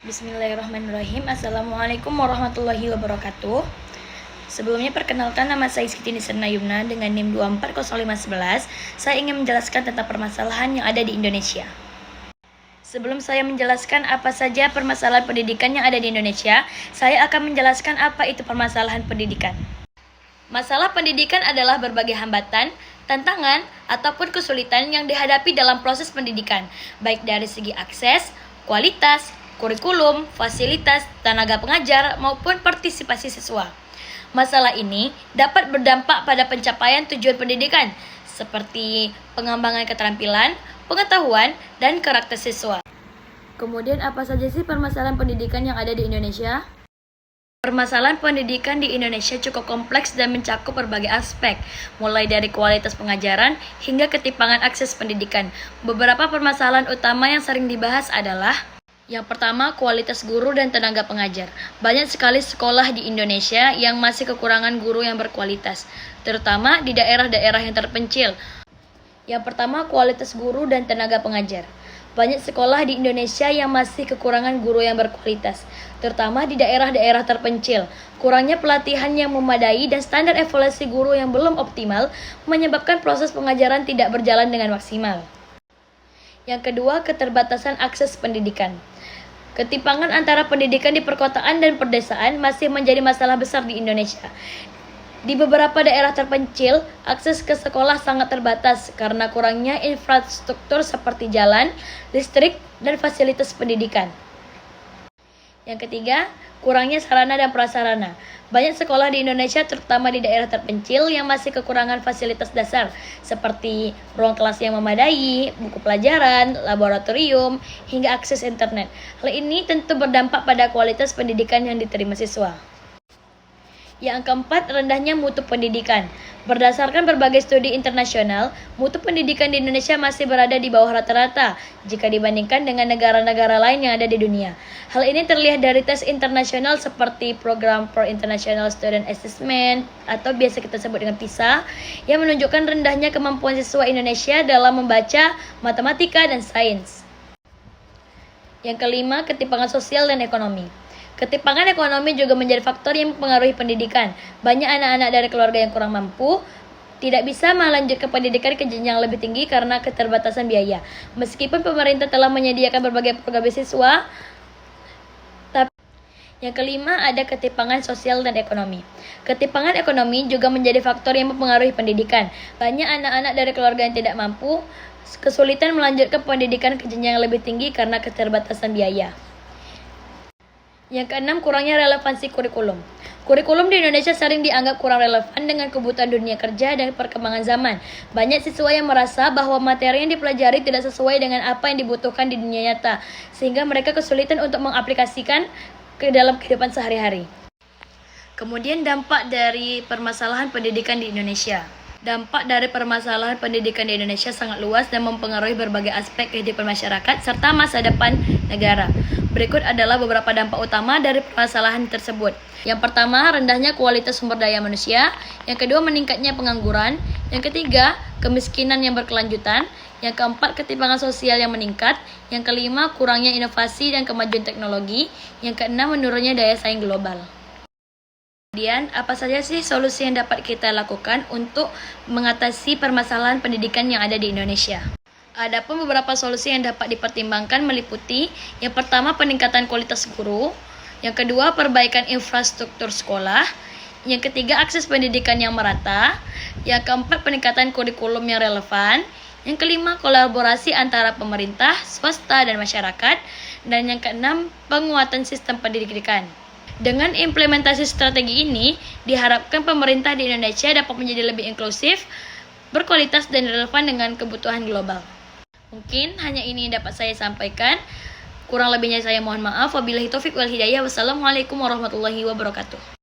Bismillahirrahmanirrahim. Assalamualaikum warahmatullahi wabarakatuh. Sebelumnya perkenalkan, nama saya Siti Nisrina Yumna dengan NIM 240511. Saya ingin menjelaskan tentang permasalahan yang ada di Indonesia. Sebelum saya menjelaskan apa saja permasalahan pendidikan yang ada di Indonesia, saya akan menjelaskan apa itu permasalahan pendidikan. Masalah pendidikan adalah berbagai hambatan, tantangan, ataupun kesulitan yang dihadapi dalam proses pendidikan, baik dari segi akses, kualitas, kurikulum, fasilitas, tenaga pengajar, maupun partisipasi siswa. Masalah ini dapat berdampak pada pencapaian tujuan pendidikan, seperti pengembangan keterampilan, pengetahuan, dan karakter siswa. Kemudian apa saja sih permasalahan pendidikan yang ada di Indonesia? Permasalahan pendidikan di Indonesia cukup kompleks dan mencakup berbagai aspek, mulai dari kualitas pengajaran hingga ketimpangan akses pendidikan. Beberapa permasalahan utama yang sering dibahas adalah: yang pertama, kualitas guru dan tenaga pengajar. Banyak sekali sekolah di Indonesia yang masih kekurangan guru yang berkualitas, terutama di daerah-daerah yang terpencil. Yang pertama, kualitas guru dan tenaga pengajar. Banyak sekolah di Indonesia yang masih kekurangan guru yang berkualitas, terutama di daerah-daerah terpencil. Kurangnya pelatihan yang memadai dan standar evaluasi guru yang belum optimal menyebabkan proses pengajaran tidak berjalan dengan maksimal. Yang kedua, keterbatasan akses pendidikan. Ketimpangan antara pendidikan di perkotaan dan pedesaan masih menjadi masalah besar di Indonesia. Di beberapa daerah terpencil, akses ke sekolah sangat terbatas karena kurangnya infrastruktur seperti jalan, listrik, dan fasilitas pendidikan. Yang ketiga, kurangnya sarana dan prasarana. Banyak sekolah di Indonesia, terutama di daerah terpencil, yang masih kekurangan fasilitas dasar, seperti ruang kelas yang memadai, buku pelajaran, laboratorium, hingga akses internet. Hal ini tentu berdampak pada kualitas pendidikan yang diterima siswa. Yang keempat, rendahnya mutu pendidikan. Berdasarkan berbagai studi internasional, mutu pendidikan di Indonesia masih berada di bawah rata-rata jika dibandingkan dengan negara-negara lain yang ada di dunia. Hal ini terlihat dari tes internasional seperti Program for International Student Assessment atau biasa kita sebut dengan PISA, yang menunjukkan rendahnya kemampuan siswa Indonesia dalam membaca, matematika, dan sains. Yang kelima, ketimpangan sosial dan ekonomi. Ketimpangan ekonomi juga menjadi faktor yang mempengaruhi pendidikan. Banyak anak-anak dari keluarga yang kurang mampu tidak bisa melanjutkan pendidikan ke jenjang lebih tinggi karena keterbatasan biaya. Meskipun pemerintah telah menyediakan berbagai program beasiswa, tapi yang kelima, ada ketimpangan sosial dan ekonomi. Ketimpangan ekonomi juga menjadi faktor yang mempengaruhi pendidikan. Banyak anak-anak dari keluarga yang tidak mampu kesulitan melanjutkan pendidikan ke jenjang lebih tinggi karena keterbatasan biaya. Yang keenam, kurangnya relevansi kurikulum. Kurikulum di Indonesia sering dianggap kurang relevan dengan kebutuhan dunia kerja dan perkembangan zaman. Banyak siswa yang merasa bahwa materi yang dipelajari tidak sesuai dengan apa yang dibutuhkan di dunia nyata, sehingga mereka kesulitan untuk mengaplikasikan ke dalam kehidupan sehari-hari. Kemudian dampak dari permasalahan pendidikan di Indonesia. Dampak dari permasalahan pendidikan di Indonesia sangat luas dan mempengaruhi berbagai aspek kehidupan masyarakat serta masa depan negara. Berikut adalah beberapa dampak utama dari permasalahan tersebut. Yang pertama, rendahnya kualitas sumber daya manusia. Yang kedua, meningkatnya pengangguran. Yang ketiga, kemiskinan yang berkelanjutan. Yang keempat, ketimpangan sosial yang meningkat. Yang kelima, kurangnya inovasi dan kemajuan teknologi. Yang keenam, menurunnya daya saing global. Kemudian, apa saja sih solusi yang dapat kita lakukan untuk mengatasi permasalahan pendidikan yang ada di Indonesia? Adapun beberapa solusi yang dapat dipertimbangkan meliputi: yang pertama, peningkatan kualitas guru; yang kedua, perbaikan infrastruktur sekolah; yang ketiga, akses pendidikan yang merata; yang keempat, peningkatan kurikulum yang relevan; yang kelima, kolaborasi antara pemerintah, swasta, dan masyarakat; dan yang keenam, penguatan sistem pendidikan. Dengan implementasi strategi ini, diharapkan pemerintah di Indonesia dapat menjadi lebih inklusif, berkualitas, dan relevan dengan kebutuhan global. Mungkin hanya ini yang dapat saya sampaikan. Kurang lebihnya saya mohon maaf. Wabillahi taufik wal hidayah. Wassalamualaikum warahmatullahi wabarakatuh.